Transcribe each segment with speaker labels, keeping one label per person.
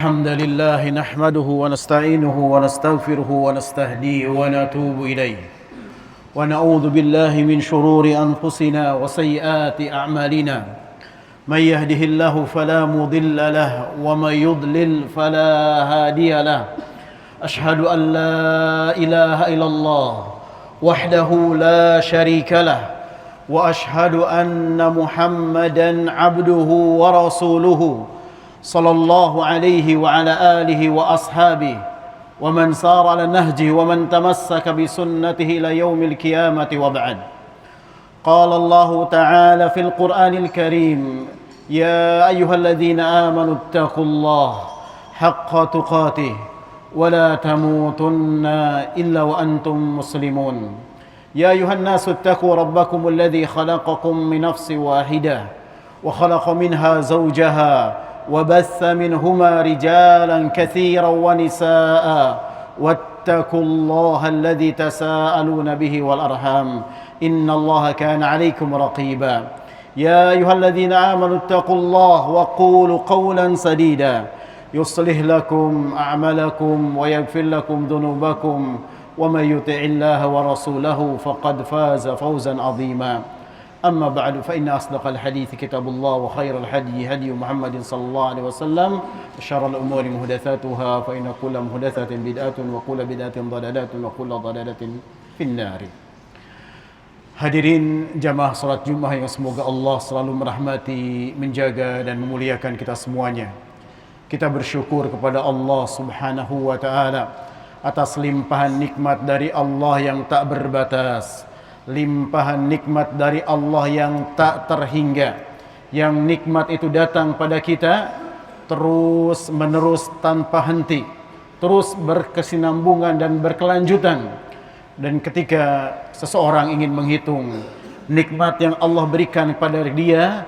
Speaker 1: الحمد لله نحمده ونستعينه ونستغفره ونستهديه ونتوب إليه ونعوذ بالله من شرور أنفسنا وسيئات أعمالنا من يهده الله فلا مضل له ومن يضلل فلا هادي له أشهد أن لا إله إلا الله وحده لا شريك له وأشهد أن محمدا عبده ورسوله صلى الله عليه وعلى آله وأصحابه ومن سار على نهجه ومن تمسك بسنته إلى يوم القيامة وبعد. قال الله تعالى في القرآن الكريم: يا أيها الذين آمنوا اتقوا الله حق تقاته ولا تموتن إلا وأنتم مسلمون. يا أيها الناس اتقوا ربكم الذي خلقكم من نفس واحدة وخلق منها زوجها وبث منهما رجالا كثيرا ونساء واتقوا الله الذي تساءلون به والأرحام إن الله كان عليكم رقيبا. يا أيها الذين آمنوا اتقوا الله وقولوا قولا سديدا يصلح لكم أعمالكم ويغفر لكم ذنوبكم ومن يطع الله ورسوله فقد فاز فوزا عظيما. أما بعد فإن أصدق الحديث كتاب الله وخير الهدي هدي محمد صلى الله عليه وسلم وشر الأمور محدثاتها فإن كل محدثة بدعة وكل بدعة ضلالة وكل ضلالة في النار. Hadirin jamaah salat Jumat yang semoga Allah selalu merahmati, menjaga dan memuliakan kita semuanya. Kita bersyukur kepada Allah Subhanahu wa taala atas limpahan nikmat dari Allah yang tak berbatas. Limpahan nikmat dari Allah yang tak terhingga, yang nikmat itu datang pada kita terus menerus tanpa henti, terus berkesinambungan dan berkelanjutan. Dan ketika seseorang ingin menghitung nikmat yang Allah berikan pada dia,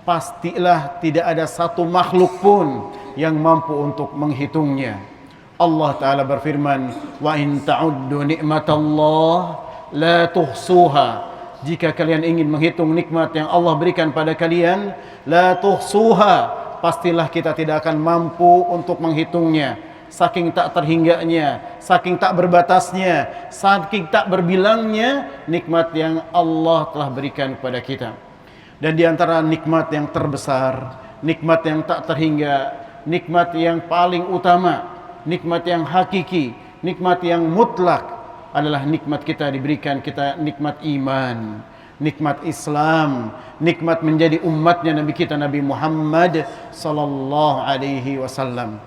Speaker 1: pastilah tidak ada satu makhluk pun yang mampu untuk menghitungnya. Allah Ta'ala berfirman, wa in ta'uddu ni'matallah la tuhsuha. Jika kalian ingin menghitung nikmat yang Allah berikan pada kalian, la tuhsuha, pastilah kita tidak akan mampu untuk menghitungnya. Saking tak terhingganya, saking tak berbatasnya, saking tak berbilangnya nikmat yang Allah telah berikan kepada kita. Dan di antara nikmat yang terbesar, nikmat yang tak terhingga, nikmat yang paling utama, nikmat yang hakiki, nikmat yang mutlak adalah nikmat kita diberikan kita nikmat iman, nikmat Islam, nikmat menjadi umatnya Nabi kita Nabi Muhammad sallallahu alaihi wasallam.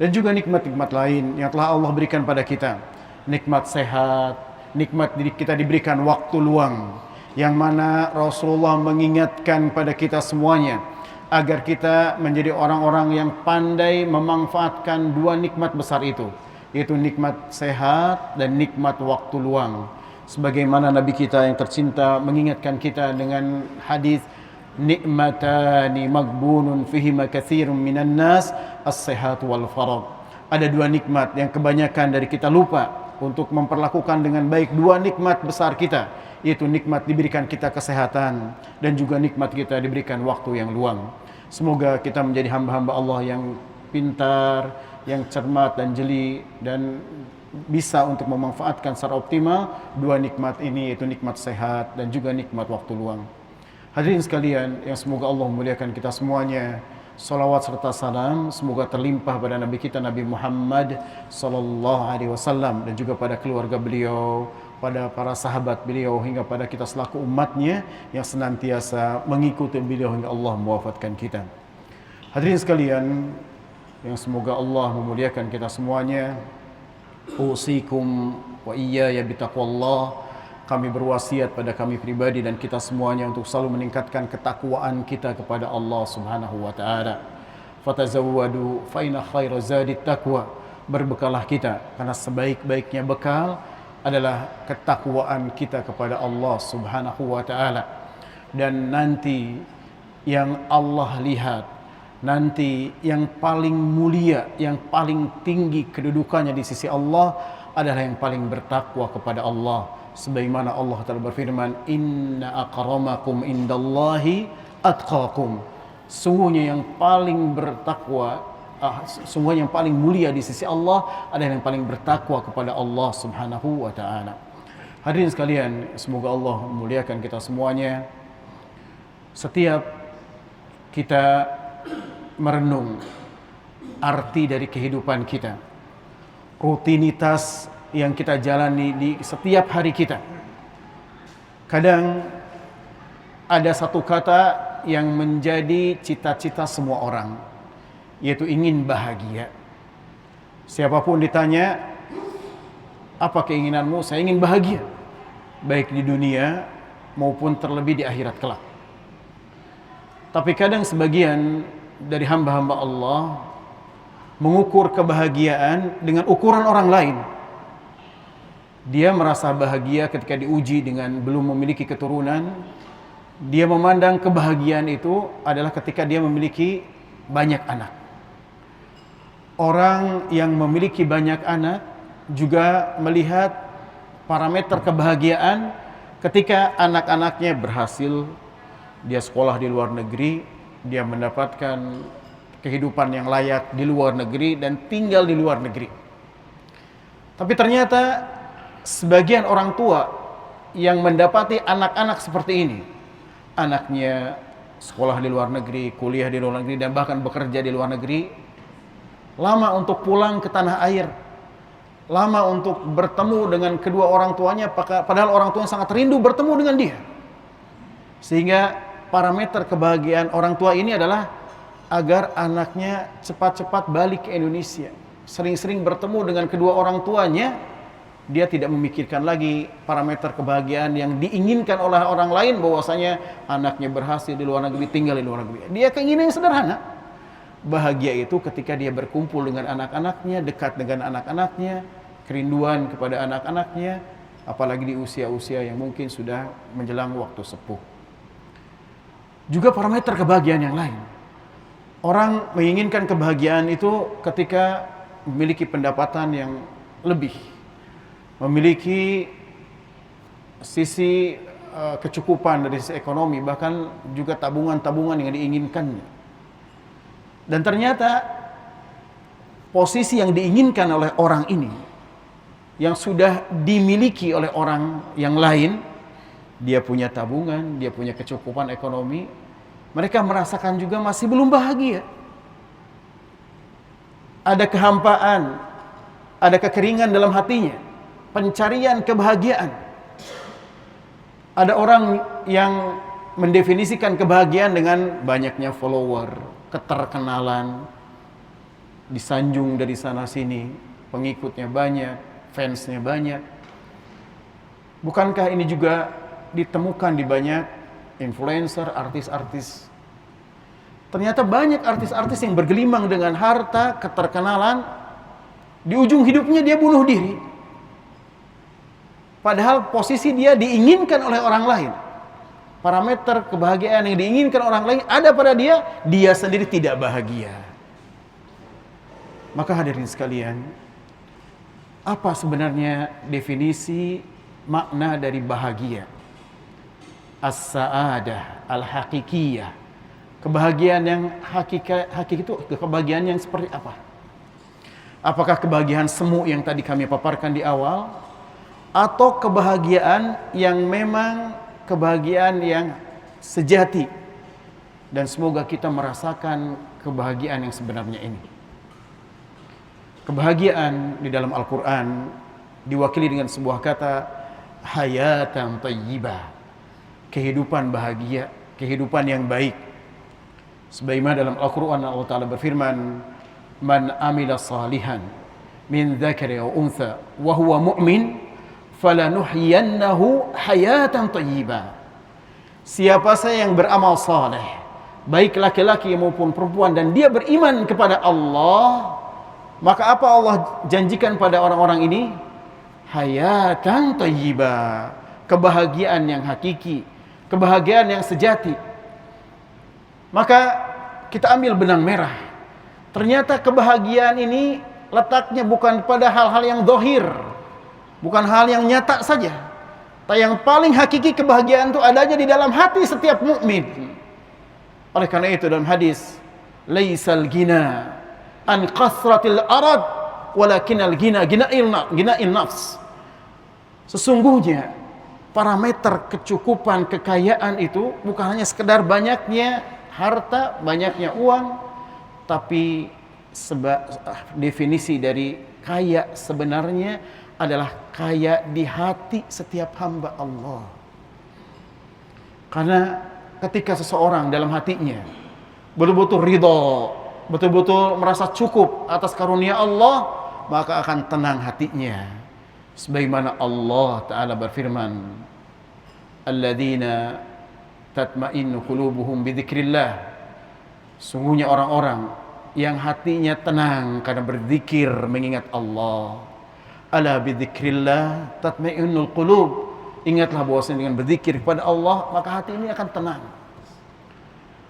Speaker 1: Dan juga nikmat-nikmat lain yang telah Allah berikan pada kita. Nikmat sehat, nikmat kita diberikan waktu luang, yang mana Rasulullah mengingatkan pada kita semuanya agar kita menjadi orang-orang yang pandai memanfaatkan dua nikmat besar itu, yaitu nikmat sehat dan nikmat waktu luang. Sebagaimana Nabi kita yang tercinta mengingatkan kita dengan hadis, nikmatani maghbunun fihima katsirun minan nas as-sihhat wal faragh. Ada dua nikmat yang kebanyakan dari kita lupa untuk memperlakukan dengan baik dua nikmat besar kita, yaitu nikmat diberikan kita kesehatan dan juga nikmat kita diberikan waktu yang luang. Semoga kita menjadi hamba-hamba Allah yang pintar, yang cermat dan jeli, dan bisa untuk memanfaatkan secara optimal dua nikmat ini, yaitu nikmat sehat dan juga nikmat waktu luang. Hadirin sekalian yang semoga Allah memuliakan kita semuanya, salawat serta salam semoga terlimpah pada Nabi kita Nabi Muhammad sallallahu alaihi wasallam dan juga pada keluarga beliau, pada para sahabat beliau, hingga pada kita selaku umatnya yang senantiasa mengikuti beliau hingga Allah mewafatkan kita. Hadirin sekalian yang semoga Allah memuliakan kita semuanya, usikum wa iyaya bitaqwallah. Kami berwasiat pada kami pribadi dan kita semuanya untuk selalu meningkatkan ketakwaan kita kepada Allah Subhanahu wa taala. Fatazawwadu fa inna khairaz zadi taqwa. Berbekalah kita karena sebaik-baiknya bekal adalah ketakwaan kita kepada Allah Subhanahu wa taala. Dan nanti yang Allah lihat, nanti yang paling mulia, yang paling tinggi kedudukannya di sisi Allah adalah yang paling bertakwa kepada Allah. Sebagaimana Allah Ta'ala berfirman, inna akramakum indallahi atqakum. Sungguhnya yang paling bertakwa sungguh yang paling mulia di sisi Allah adalah yang paling bertakwa kepada Allah Subhanahu wa taala. Hadirin sekalian, semoga Allah memuliakan kita semuanya. Setiap kita merenung arti dari kehidupan kita, rutinitas yang kita jalani di setiap hari kita, kadang ada satu kata yang menjadi cita-cita semua orang, yaitu ingin bahagia. Siapapun ditanya, apa keinginanmu? Saya ingin bahagia, baik di dunia maupun terlebih di akhirat kelak. Tapi kadang sebagian dari hamba-hamba Allah mengukur kebahagiaan dengan ukuran orang lain. Dia merasa bahagia ketika diuji dengan belum memiliki keturunan. Dia memandang kebahagiaan itu adalah ketika dia memiliki banyak anak. Orang yang memiliki banyak anak juga melihat parameter kebahagiaan ketika anak-anaknya berhasil, dia sekolah di luar negeri, dia mendapatkan kehidupan yang layak di luar negeri dan tinggal di luar negeri. Tapi ternyata sebagian orang tua yang mendapati anak-anak seperti ini, anaknya sekolah di luar negeri, kuliah di luar negeri, dan bahkan bekerja di luar negeri, lama untuk pulang ke tanah air, lama untuk bertemu dengan kedua orang tuanya, padahal orang tuanya sangat rindu bertemu dengan dia. Sehingga parameter kebahagiaan orang tua ini adalah agar anaknya cepat-cepat balik ke Indonesia, sering-sering bertemu dengan kedua orang tuanya. Dia tidak memikirkan lagi parameter kebahagiaan yang diinginkan oleh orang lain, bahwasanya anaknya berhasil di luar negeri, tinggal di luar negeri. Dia keinginan yang sederhana. Bahagia itu ketika dia berkumpul dengan anak-anaknya, dekat dengan anak-anaknya, kerinduan kepada anak-anaknya, apalagi di usia-usia yang mungkin sudah menjelang waktu sepuh. Juga parameter kebahagiaan yang lain. Orang menginginkan kebahagiaan itu ketika memiliki pendapatan yang lebih, memiliki sisi kecukupan dari sisi ekonomi, bahkan juga tabungan-tabungan yang diinginkannya. Dan ternyata posisi yang diinginkan oleh orang ini, yang sudah dimiliki oleh orang yang lain, dia punya tabungan, dia punya kecukupan ekonomi, mereka merasakan juga masih belum bahagia. Ada kehampaan, ada kekeringan dalam hatinya, pencarian kebahagiaan. Ada orang yang mendefinisikan kebahagiaan dengan banyaknya follower, keterkenalan, disanjung dari sana sini, pengikutnya banyak, fansnya banyak. Bukankah ini juga ditemukan di banyak influencer, artis-artis? Ternyata banyak artis-artis yang bergelimang dengan harta, keterkenalan, di ujung hidupnya dia bunuh diri. Padahal posisi dia diinginkan oleh orang lain. Parameter kebahagiaan yang diinginkan orang lain ada pada dia, dia sendiri tidak bahagia. Maka hadirin sekalian, apa sebenarnya definisi makna dari bahagia? As-sa'adah al-haqiqiyah. Kebahagiaan yang hakiki itu kebahagiaan yang seperti apa? Apakah kebahagiaan semu yang tadi kami paparkan di awal, atau kebahagiaan yang memang kebahagiaan yang sejati? Dan semoga kita merasakan kebahagiaan yang sebenarnya ini. Kebahagiaan di dalam Al-Quran diwakili dengan sebuah kata hayatan thayyibah, kehidupan bahagia, kehidupan yang baik. Sebagaimana dalam Al-Quran Allah Ta'ala berfirman, man amila salihan min dzakari wa untha wa huwa mu'min falanuhyiyannahu hayatan thayyibah. Siapa saja yang beramal saleh, baik laki-laki maupun perempuan, dan dia beriman kepada Allah, maka apa Allah janjikan pada orang-orang ini? Hayatan thayyibah, kebahagiaan yang hakiki, kebahagiaan yang sejati. Maka kita ambil benang merah. Ternyata kebahagiaan ini letaknya bukan pada hal-hal yang zahir, bukan hal yang nyata saja. Tapi yang paling hakiki kebahagiaan itu adanya di dalam hati setiap mukmin. Oleh karena itu dalam hadis, laisal ghina an kasratil arad walakinal gina'il nafs. Sesungguhnya parameter kecukupan kekayaan itu bukan hanya sekedar banyaknya harta, banyaknya uang, tapi definisi dari kaya sebenarnya adalah kaya di hati setiap hamba Allah. Karena ketika seseorang dalam hatinya betul-betul ridha, betul-betul merasa cukup atas karunia Allah, maka akan tenang hatinya. Sebagaimana Allah Ta'ala berfirman, alladzina tatma'innu qulubuhum bidzikrillah. Sungguhnya orang-orang yang hatinya tenang karena berzikir mengingat Allah. Ala bidzikrillah tatma'innul qulub. Ingatlah bahwasanya dengan berzikir kepada Allah maka hati ini akan tenang.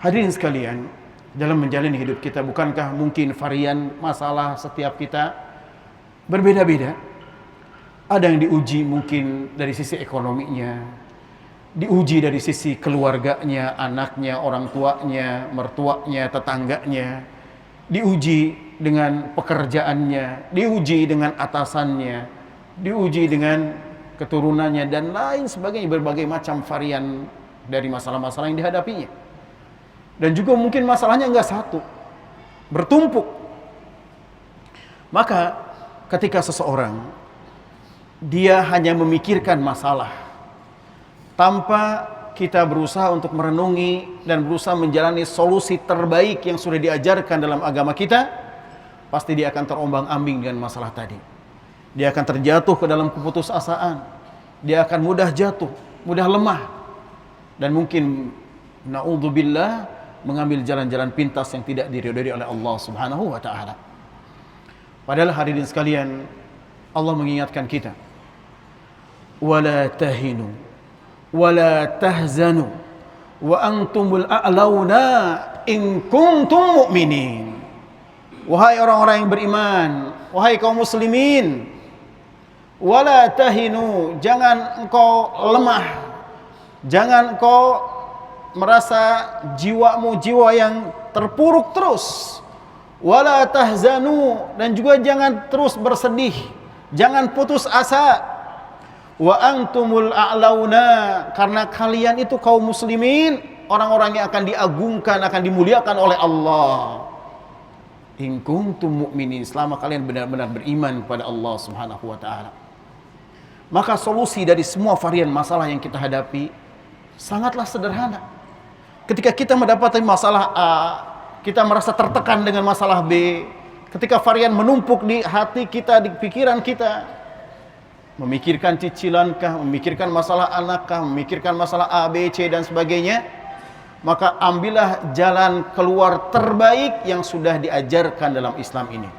Speaker 1: Hadirin sekalian, dalam menjalani hidup kita, bukankah mungkin varian masalah setiap kita berbeda-beda? Ada yang diuji mungkin dari sisi ekonominya, diuji dari sisi keluarganya, anaknya, orang tuanya, mertuanya, tetangganya, diuji dengan pekerjaannya, diuji dengan atasannya, diuji dengan keturunannya, dan lain sebagainya, berbagai macam varian dari masalah-masalah yang dihadapinya. Dan juga mungkin masalahnya enggak satu, bertumpuk. Maka ketika seseorang dia hanya memikirkan masalah tanpa kita berusaha untuk merenungi dan berusaha menjalani solusi terbaik yang sudah diajarkan dalam agama kita, pasti dia akan terombang-ambing dengan masalah tadi. Dia akan terjatuh ke dalam keputusasaan, dia akan mudah jatuh, mudah lemah, dan mungkin na'udzubillah mengambil jalan-jalan pintas yang tidak diridhoi oleh Allah Subhanahu wa taala. Padahal hadirin sekalian, Allah mengingatkan kita, wala tahinu wala tahzanu wa antumul a'launa in kuntum mu'minin. Wahai orang-orang yang beriman, wahai kaum muslimin, wala tahinu, jangan engkau lemah, jangan engkau merasa jiwamu jiwa yang terpuruk terus, wala tahzanu, dan juga jangan terus bersedih, jangan putus asa. Wa antumul a'launa, karena kalian itu kaum muslimin, orang-orang yang akan diagungkan, akan dimuliakan oleh Allah. In kuntum mu'minin, selama kalian benar-benar beriman kepada Allah Subhanahu wa taala. Maka solusi dari semua varian masalah yang kita hadapi sangatlah sederhana. Ketika kita mendapati masalah A, kita merasa tertekan dengan masalah B. Ketika varian menumpuk di hati kita, di pikiran kita, memikirkan cicilankah, memikirkan masalah anakkah, memikirkan masalah A, B, C, dan sebagainya, maka ambillah jalan keluar terbaik yang sudah diajarkan dalam Islam ini.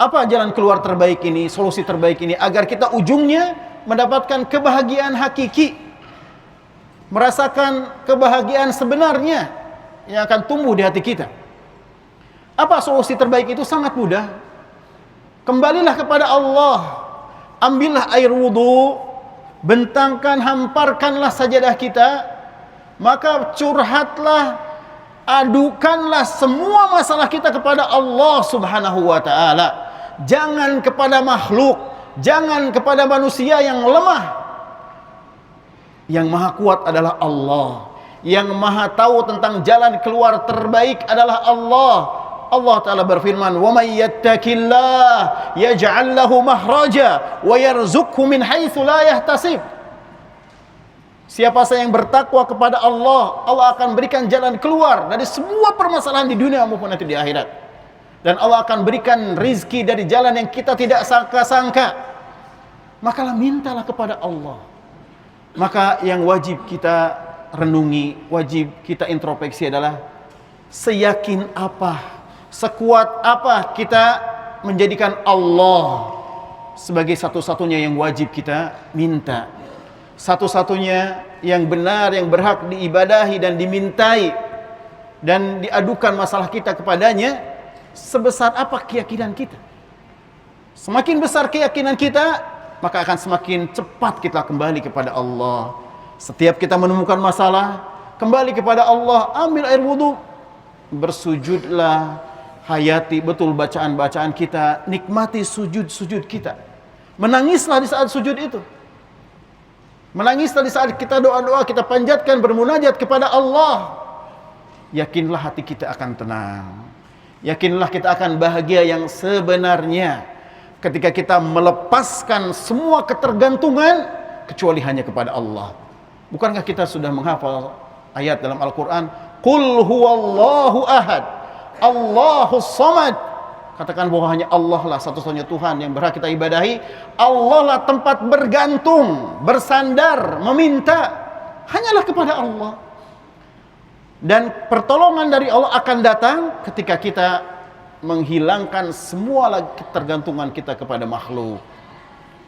Speaker 1: Apa jalan keluar terbaik ini, solusi terbaik ini, agar kita ujungnya mendapatkan kebahagiaan hakiki, merasakan kebahagiaan sebenarnya yang akan tumbuh di hati kita? Apa solusi terbaik itu? Sangat mudah. Kembalilah kepada Allah, ambillah air wudu, bentangkan, hamparkanlah sajadah kita, maka curhatlah, adukanlah semua masalah kita kepada Allah Subhanahu wa taala. Jangan kepada makhluk, jangan kepada manusia yang lemah. Yang maha kuat adalah Allah, yang maha tahu tentang jalan keluar terbaik adalah Allah. Allah Ta'ala berfirman, wa may yattaqillah yaj'al lahu mahraja wa yarzuqhu min haitsu la yahtasib. Siapa saja yang bertakwa kepada Allah, Allah akan berikan jalan keluar dari semua permasalahan di dunia maupun nanti di akhirat. Dan Allah akan berikan rizki dari jalan yang kita tidak sangka-sangka. Maka mintalah kepada Allah. Maka yang wajib kita renungi, wajib kita introspeksi adalah seyakin apa, sekuat apa kita menjadikan Allah sebagai satu-satunya yang wajib kita minta, satu-satunya yang benar, yang berhak diibadahi dan dimintai dan diadukan masalah kita kepadanya. Sebesar apa keyakinan kita, semakin besar keyakinan kita, maka akan semakin cepat kita kembali kepada Allah. Setiap kita menemukan masalah, kembali kepada Allah, ambil air wudu, bersujudlah, hayati betul bacaan-bacaan kita, nikmati sujud-sujud kita. Menangislah di saat sujud itu. Menangislah di saat kita doa-doa, kita panjatkan bermunajat kepada Allah. Yakinlah hati kita akan tenang. Yakinlah kita akan bahagia yang sebenarnya ketika kita melepaskan semua ketergantungan kecuali hanya kepada Allah. Bukankah kita sudah menghafal ayat dalam Al-Quran? Qul huwallahu ahad, Allahus samad. Katakan bahwa hanya Allah lah satu-satunya Tuhan yang berhak kita ibadahi. Allah lah tempat bergantung, bersandar, meminta. Hanyalah kepada Allah. Dan pertolongan dari Allah akan datang ketika kita menghilangkan semua ketergantungan kita kepada makhluk.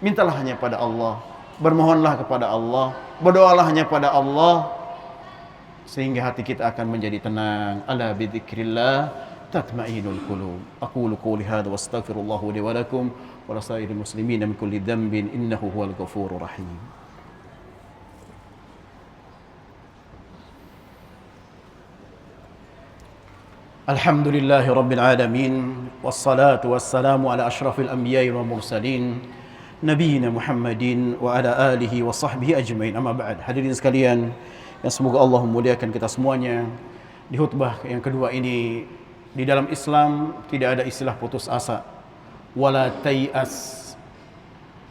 Speaker 1: Mintalah hanya pada Allah, bermohonlah kepada Allah, berdoalah hanya pada Allah, sehingga hati kita akan menjadi tenang. Ala bidzikrillah tatma'innul qulub. Aqulu qouli hadza wa astaghfirullahu li wa lakum wa lisairil muslimin min kulli dhanbin innahu huwal ghafurur rahim. Alhamdulillahi rabbil alamin wassalatu wassalamu ala asyrafil anbiya'i wal mursalin nabiyina Muhammadin wa ala alihi wa sahbihi ajmain. Amma ba'd. Hadirin sekalian yang semoga Allah memuliakan kita semuanya. Di khutbah yang kedua ini, di dalam Islam tidak ada istilah putus asa. Wala tay'as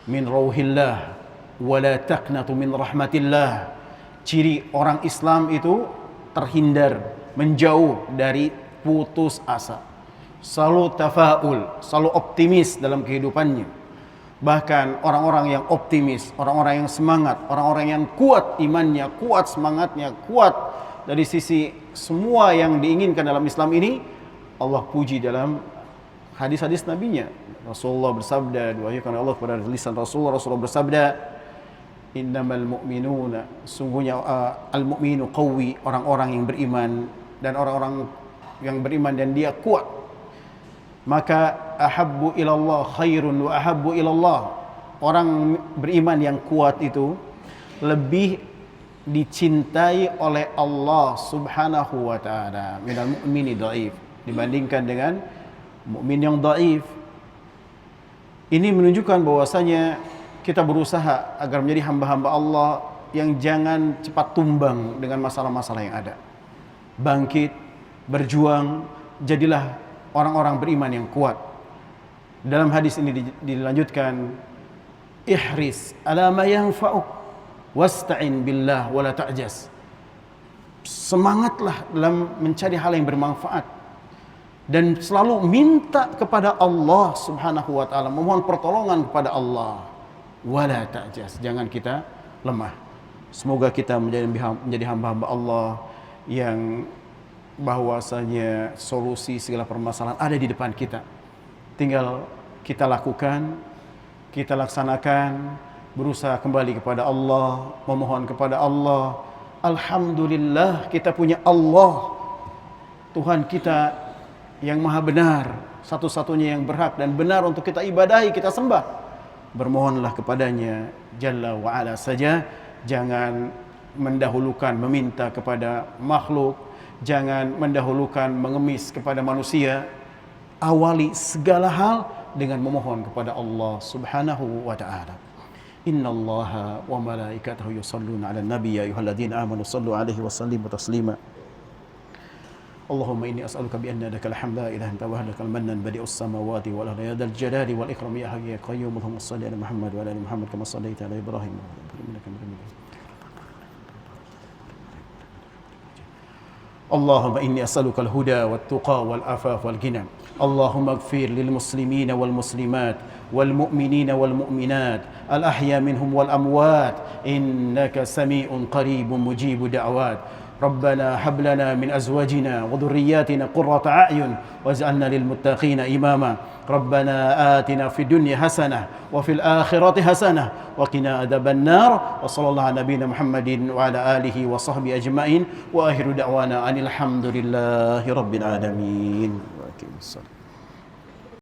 Speaker 1: min rauhillah wala taqnatu min rahmatillah. Ciri orang Islam itu terhindar, menjauh dari putus asa, selalu tafaul, selalu optimis dalam kehidupannya. Bahkan orang-orang yang optimis, orang-orang yang semangat, orang-orang yang kuat imannya, kuat semangatnya, kuat dari sisi semua yang diinginkan dalam Islam ini, Allah puji dalam hadis-hadis nabinya. Rasulullah bersabda, diwahyukan Allah kepada lisan Rasulullah bersabda, innamal mu'minuna, sungguhnya al-mu'minu qawi, orang-orang yang beriman, dan orang-orang yang beriman dan dia kuat, maka ahabbu ilallah khairun wa ahabbu ilallah. Orang beriman yang kuat itu lebih dicintai oleh Allah subhanahu wa ta'ala minal mu'mini dhaif, dibandingkan dengan mukmin yang dhaif. Ini menunjukkan bahwasanya kita berusaha agar menjadi hamba-hamba Allah yang jangan cepat tumbang dengan masalah-masalah yang ada. Bangkit, berjuang, jadilah orang-orang beriman yang kuat. Dalam hadis ini dilanjutkan, ihris ala ma yanfa'uk wasta'in billah wala ta'jas. Semangatlah dalam mencari hal yang bermanfaat dan selalu minta kepada Allah subhanahu wa ta'ala, memohon pertolongan kepada Allah. Wala ta'jas, jangan kita lemah. Semoga kita menjadi hamba-hamba Allah yang bahwasanya solusi segala permasalahan ada di depan kita. Tinggal kita lakukan, kita laksanakan, berusaha kembali kepada Allah, memohon kepada Allah. Alhamdulillah kita punya Allah, Tuhan kita yang maha benar, satu-satunya yang berhak dan benar untuk kita ibadahi, kita sembah. Bermohonlah kepadanya Jalla wa'ala saja. Jangan mendahulukan meminta kepada makhluk, jangan mendahulukan mengemis kepada manusia. Awali segala hal dengan memohon kepada Allah subhanahu wa ta'ala. Innallaha wa malaikatahu yusalluna 'alan nabiy ya ayyuhalladzina amanu sallu 'alaihi wa sallimu taslima. Allahumma inni as'aluka bi anna lakal hamdu la ilaha illa anta wahdakal mannan badi'us samawati wal ardi ya dzal jalali wal ikram ya hayyu ya qayyum. Allahumma shalli 'ala Muhammad wa 'ala ali Muhammad kama shallaita 'ala Ibrahim wa 'ala ali Ibrahim innaka Hamidum Majid. Allahumma inni as'aluka al-huda wat-tuqa wal-'afaf wal-ghina. Allahumma ighfir lil muslimina wal muslimat wal mu'minina wal mu'minat al ahya minhum wal amwat innaka sami'un qaribun mujibud da'wat. Rabbana hab lana min azwajina wa dhurriyyatina qurrata a'yun waj'alna lil muttaqina imama. Rabbana atina fid dunya hasanah wa fil akhirati hasanah wa qina adzaban nar. Wa sallallahu ala nabiyyina Muhammadin wa ala alihi wa sahbihi ajma'in wa akhiru da'wana anil hamdulillahi rabbil alamin. Wa aqimus salat.